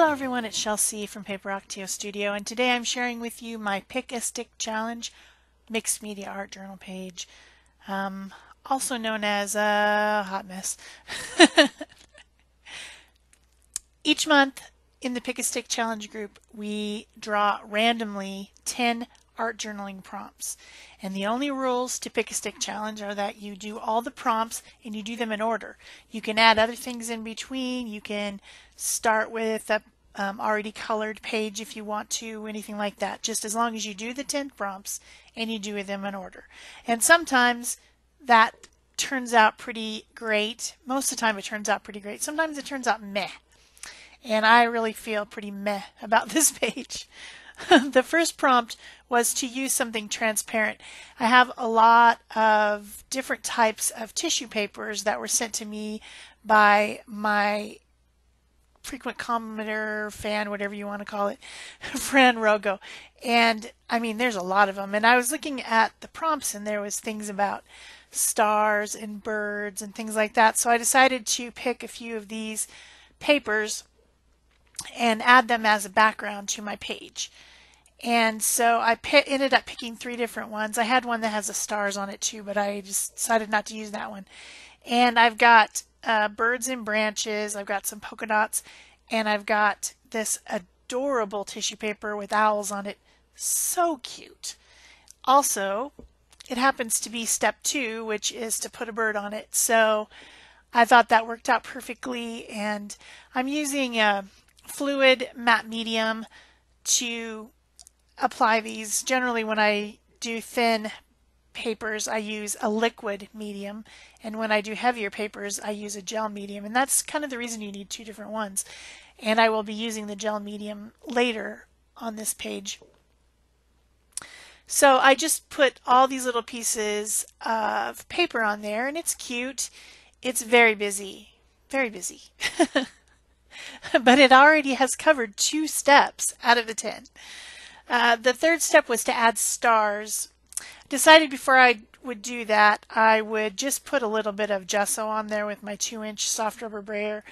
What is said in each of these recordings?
Hello everyone, it's Shel from Paper Octio Studio, and today I'm sharing with you my Pick a Stick Challenge Mixed Media Art Journal page, also known as a hot mess. Each month in the Pick a Stick Challenge group, we draw randomly 10 art journaling prompts. And the only rules to Pick a Stick Challenge are that you do all the prompts and you do them in order. You can add other things in between. You can start with a already colored page if you want to, anything like that, just as long as you do the 10 prompts and you do them in order. And sometimes that turns out pretty great. Most of the time it turns out pretty great. Sometimes it turns out meh. And I really feel pretty meh about this page. The first prompt was to use something transparent. I have a lot of different types of tissue papers that were sent to me by my frequent commenter, fan, whatever you want to call it, Fran Rogo. And I mean, there's a lot of them. And I was looking at the prompts and there was things about stars and birds and things like that. So I decided to pick a few of these papers and add them as a background to my page. And so I ended up picking 3 different ones. I had one that has the stars on it too, but I just decided not to use that one. And I've got birds and branches, I've got some polka dots, and I've got this adorable tissue paper with owls on it. So cute. Also, it happens to be step 2, which is to put a bird on it. So I thought that worked out perfectly, and I'm using a fluid matte medium to apply these. Generally when I do thin papers I use a liquid medium, and when I do heavier papers I use a gel medium, and that's kind of the reason you need 2 different ones. And I will be using the gel medium later on this page. So I just put all these little pieces of paper on there, and it's cute. It's very busy, very busy. But it already has covered 2 steps out of the 10. The third step was to add stars. Decided before I would do that, I would just put a little bit of gesso on there with my 2-inch soft rubber brayer,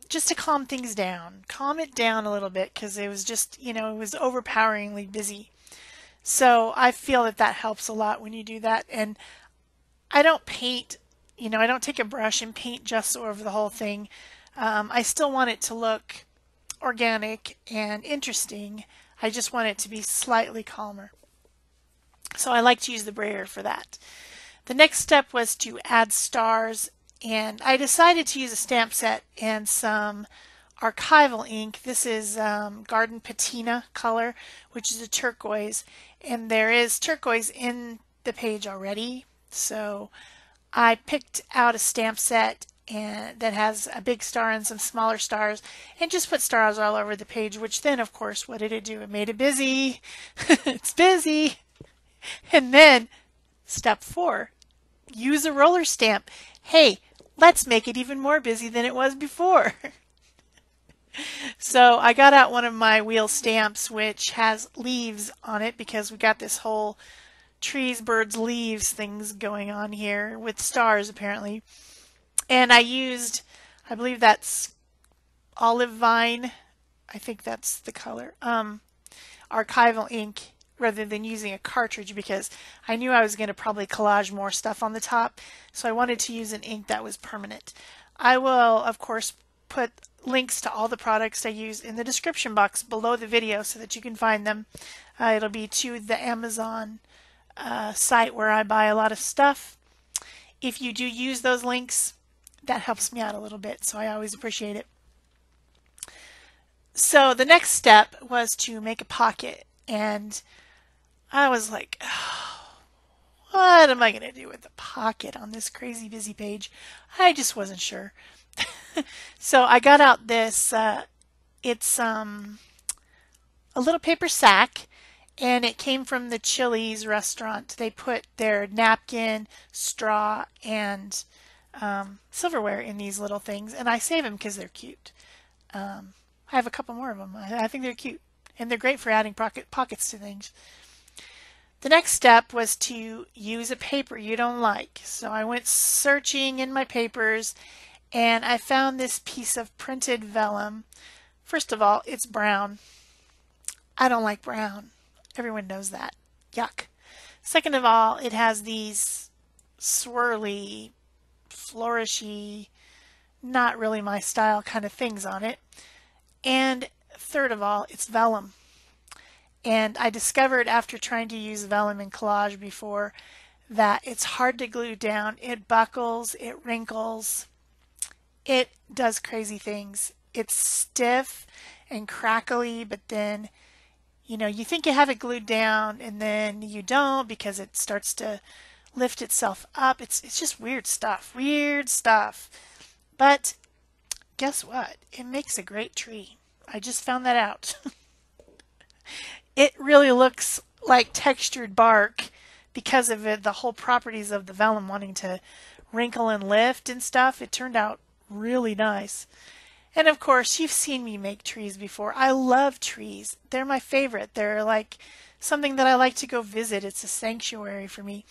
just to calm things down. Calm it down a little bit, because it was just, it was overpoweringly busy. So I feel that that helps a lot when you do that. And I don't paint, I don't take a brush and paint gesso over the whole thing. I still want it to look organic and interesting. I just want it to be slightly calmer. So I like to use the brayer for that. The next step was to add stars, and I decided to use a stamp set and some archival ink. This is Garden Patina color, which is a turquoise, and there is turquoise in the page already. So I picked out a stamp set and that has a big star and some smaller stars, and just put stars all over the page, which then of course, what did it do? It made it busy. It's busy. And then step 4, use a roller stamp. Hey, let's make it even more busy than it was before. So I got out one of my wheel stamps which has leaves on it, because we got this whole trees, birds, leaves things going on here with stars apparently. And I used, I believe that's olive vine, I think that's the color, archival ink, rather than using a cartridge, because I knew I was going to probably collage more stuff on the top, so I wanted to use an ink that was permanent. I will of course put links to all the products I use in the description box below the video so that you can find them. It'll be to the Amazon site where I buy a lot of stuff. If you do use those links, that helps me out a little bit, so I always appreciate it. So the next step was to make a pocket, and I was like, oh, what am I going to do with the pocket on this crazy busy page? I just wasn't sure. So I got out this, it's a little paper sack, and it came from the Chili's restaurant. They put their napkin, straw, and silverware in these little things, and I save them because they're cute. I have a couple more of them. I think they're cute, and they're great for adding pockets to things. The next step was to use a paper you don't like. So I went searching in my papers, and I found this piece of printed vellum First of all, it's brown. I don't like brown. Everyone knows that. Yuck. Second of all, it has these swirly, flourishy, not really my style kind of things on it. And third of all, it's vellum. And I discovered after trying to use vellum in collage before that it's hard to glue down. It buckles, it wrinkles, it does crazy things. It's stiff and crackly, but then, you know, you think you have it glued down and then you don't because it starts to lift itself up. It's just weird stuff. Weird stuff. But guess what? It makes a great tree. I just found that out. It really looks like textured bark because of the whole properties of the vellum wanting to wrinkle and lift and stuff. It turned out really nice. And of course, you've seen me make trees before. I love trees. They're my favorite. They're like something that I like to go visit. It's a sanctuary for me.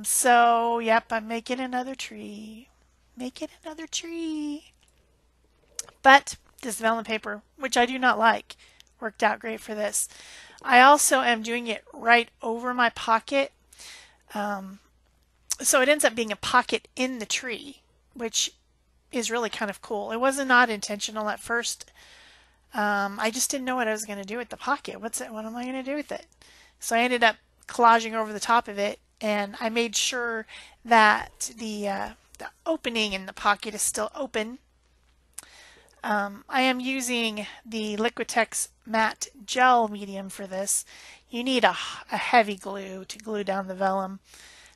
So, yep, I'm making another tree. Making another tree. But this vellum paper, which I do not like, worked out great for this. I also am doing it right over my pocket. So it ends up being a pocket in the tree, which is really kind of cool. It was not intentional at first. I just didn't know what I was going to do with the pocket. What am I going to do with it? So I ended up collaging over the top of it, and I made sure that the opening in the pocket is still open. I am using the Liquitex matte gel medium for this. You need a heavy glue to glue down the vellum.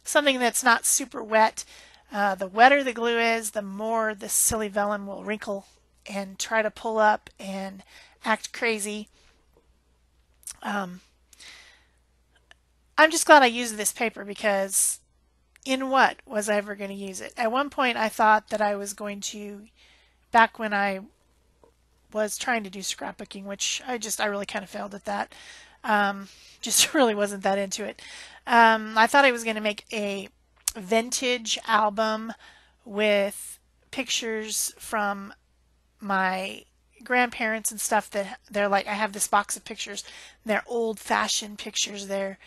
Something that's not super wet. The wetter the glue is, the more the silly vellum will wrinkle and try to pull up and act crazy. I'm just glad I used this paper because in what was I ever going to use it? At one point I thought that I was going to, back when I was trying to do scrapbooking, which I really kind of failed at that. Just really wasn't that into it. I thought I was going to make a vintage album with pictures from my grandparents and stuff that they're like, I have this box of pictures. They're old-fashioned pictures. They're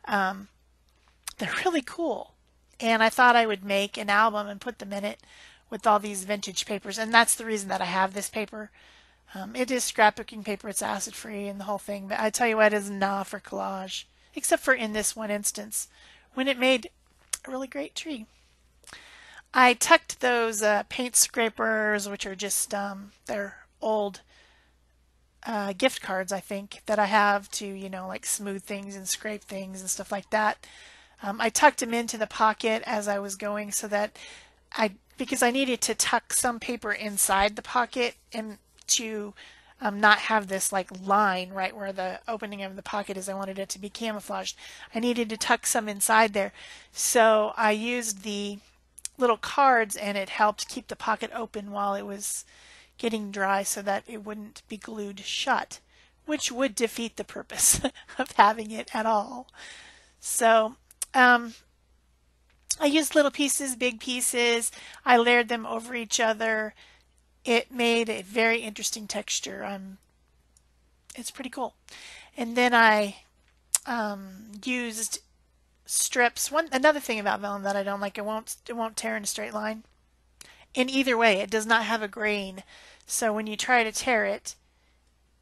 really cool. And I thought I would make an album and put them in it with all these vintage papers. And that's the reason that I have this paper. It is scrapbooking paper. It's acid-free and the whole thing. But I tell you what, it is not for collage. Except for in this one instance, when it made a really great tree. I tucked those paint scrapers, which are just, they're old gift cards, I think, that I have to, you know, like smooth things and scrape things and stuff like that. I tucked them into the pocket as I was going so that because I needed to tuck some paper inside the pocket and to not have this like line right where the opening of the pocket is. I wanted it to be camouflaged. I needed to tuck some inside there. So I used the little cards and it helped keep the pocket open while it was getting dry so that it wouldn't be glued shut, which would defeat the purpose of having it at all. So I used little pieces, big pieces. I layered them over each other. It made a very interesting texture. It's pretty cool. And then I used strips. Another thing about vellum that I don't like, it won't tear in a straight line. In either way, it does not have a grain. So when you try to tear it,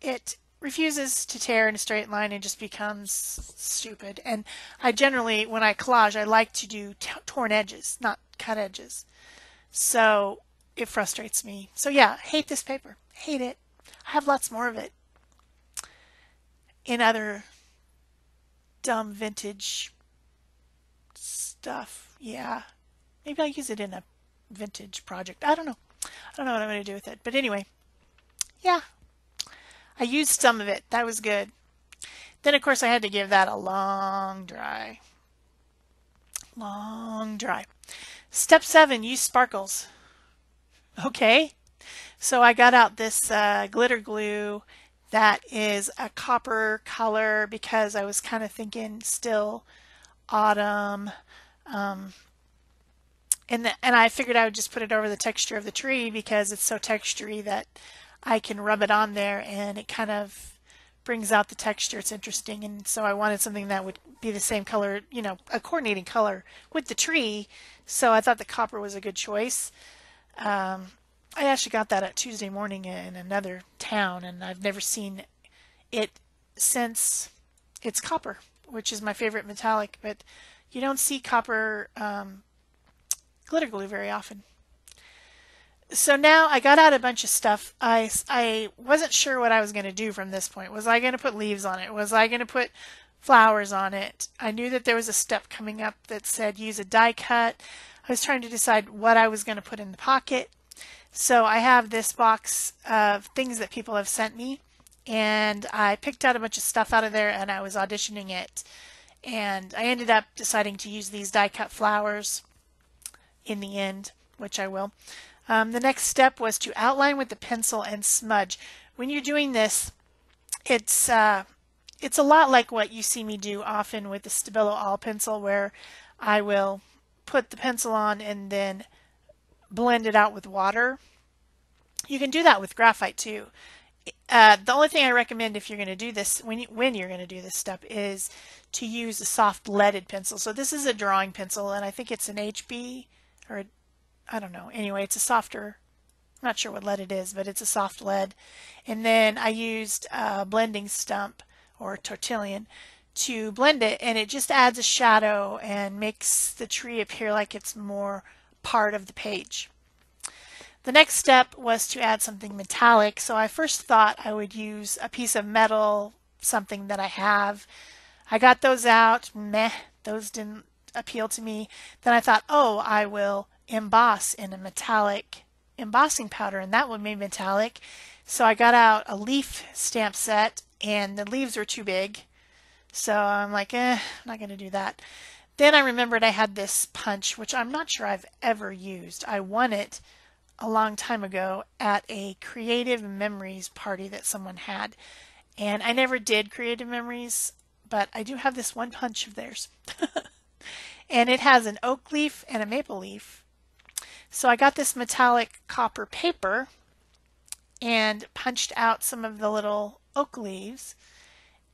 it refuses to tear in a straight line and just becomes stupid. And I generally, when I collage, I like to do torn edges, not cut edges. So it frustrates me. So yeah, hate this paper. Hate it. I have lots more of it in other dumb vintage stuff. Yeah. Maybe I'll use it in a vintage project. I don't know. I don't know what I'm going to do with it. But anyway, yeah. I used some of it. That was good. Then, of course, I had to give that a long dry. Long dry. Step 7, use sparkles. Okay. So I got out this glitter glue that is a copper color because I was kind of thinking still autumn. And I figured I would just put it over the texture of the tree because it's so textury that I can rub it on there and it kind of brings out the texture. It's interesting. And so I wanted something that would be the same color, you know, a coordinating color with the tree. So I thought the copper was a good choice. I actually got that at Tuesday morning in another town, and I've never seen it since. It's copper, which is my favorite metallic, but you don't see copper glitter glue very often. So now I got out a bunch of stuff. I wasn't sure what I was going to do from this point. Was I going to put leaves on it? Was I going to put flowers on it? I knew that there was a step coming up that said use a die cut. I was trying to decide what I was going to put in the pocket. So I have this box of things that people have sent me, and I picked out a bunch of stuff out of there and I was auditioning it. And I ended up deciding to use these die cut flowers in the end, which I will. The next step was to outline with the pencil and smudge. When you're doing this, it's a lot like what you see me do often with the Stabilo All pencil, where I will put the pencil on and then blend it out with water. You can do that with graphite too. The only thing I recommend if you're going to do this, when you're going to do this step, is to use a soft leaded pencil. So this is a drawing pencil, and I think it's an HB, or I don't know. Anyway, it's a softer, I'm not sure what lead it is, but it's a soft lead. And then I used a blending stump or tortillon to blend it, and it just adds a shadow and makes the tree appear like it's more part of the page. The next step was to add something metallic. So I first thought I would use a piece of metal, something that I have. I got those out. Meh, those didn't appeal to me. Then I thought, oh, I will emboss in a metallic embossing powder, and that would be metallic. So I got out a leaf stamp set, and the leaves were too big. So I'm like, I'm not going to do that. Then I remembered I had this punch, which I'm not sure I've ever used. I won it a long time ago at a Creative Memories party that someone had. And I never did Creative Memories, but I do have this one punch of theirs. And it has an oak leaf and a maple leaf. So I got this metallic copper paper and punched out some of the little oak leaves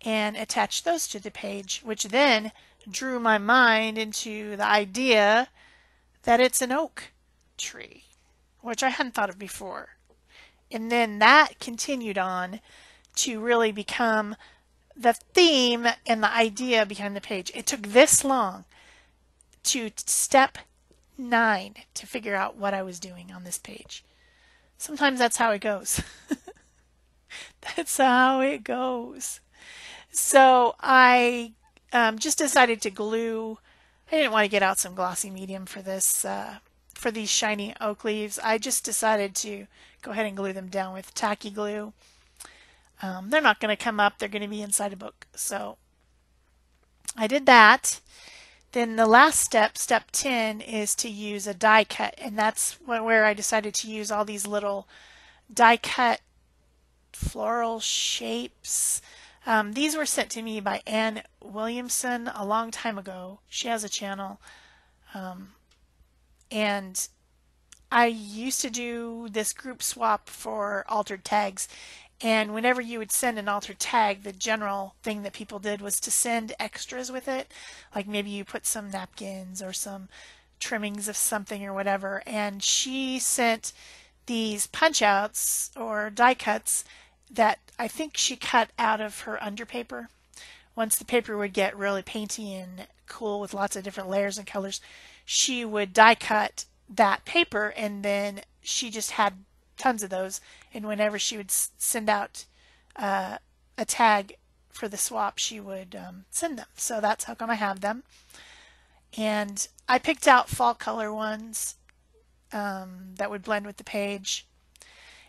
and attached those to the page, which then drew my mind into the idea that it's an oak tree, which I hadn't thought of before. And then that continued on to really become the theme and the idea behind the page. It took this long to step 9 to figure out what I was doing on this page. Sometimes that's how it goes. That's how it goes. So I just decided to glue. I didn't want to get out some glossy medium for this, for these shiny oak leaves. I just decided to go ahead and glue them down with tacky glue. They're not going to come up. They're going to be inside a book. So I did that. Then the last step, step 10, is to use a die cut, and that's where I decided to use all these little die cut floral shapes. These were sent to me by Ann Williamson a long time ago. She has a channel, and I used to do this group swap for altered tags. And whenever you would send an altered tag, the general thing that people did was to send extras with it. Like maybe you put some napkins or some trimmings of something or whatever. And she sent these punch outs or die cuts that I think she cut out of her underpaper. Once the paper would get really painty and cool with lots of different layers and colors, she would die cut that paper, and then she just had tons of those, and whenever she would send out a tag for the swap, she would send them. So that's how come I have them. And I picked out fall color ones that would blend with the page.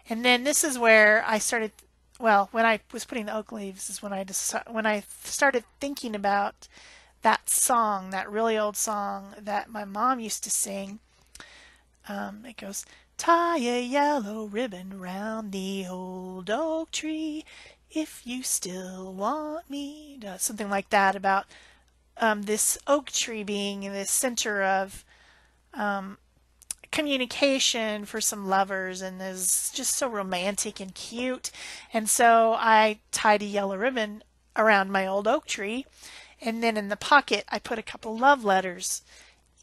And then this is where I started, well, when I was putting the oak leaves is when I started thinking about that song, that really old song that my mom used to sing. It goes, tie a yellow ribbon round the old oak tree if you still want me. Something like that about this oak tree being in the center of communication for some lovers and is just so romantic and cute. And so I tied a yellow ribbon around my old oak tree, and then in the pocket I put a couple love letters,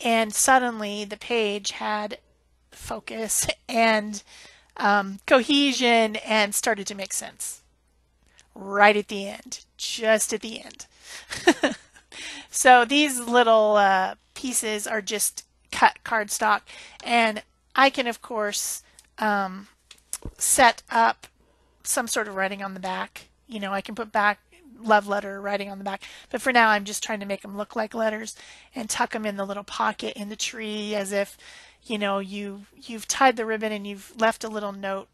and suddenly the page had focus and cohesion and started to make sense right at the end, just at the end. So these little pieces are just cut cardstock, and I can of course set up some sort of writing on the back. You know, I can put back love letter writing on the back, but for now I'm just trying to make them look like letters and tuck them in the little pocket in the tree, as if, you know, you've tied the ribbon and you've left a little note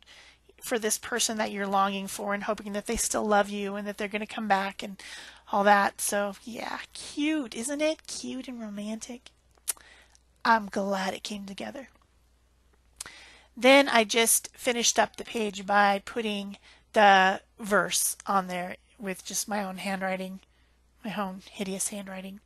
for this person that you're longing for and hoping that they still love you and that they're going to come back and all that. So yeah, cute, isn't it? Cute and romantic. I'm glad it came together. Then I just finished up the page by putting the verse on there with just my own handwriting, my own hideous handwriting.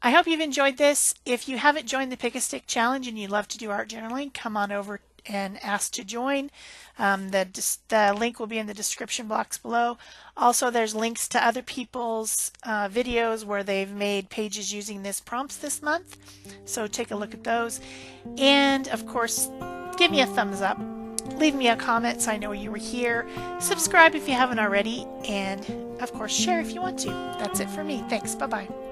I hope you've enjoyed this. If you haven't joined the Pick a Stick Challenge and you'd love to do art journaling, come on over and ask to join. The link will be in the description box below. Also, there's links to other people's videos where they've made pages using this prompts this month. So take a look at those. And of course, give me a thumbs up. Leave me a comment so I know you were here. Subscribe if you haven't already. And of course, share if you want to. That's it for me. Thanks. Bye-bye.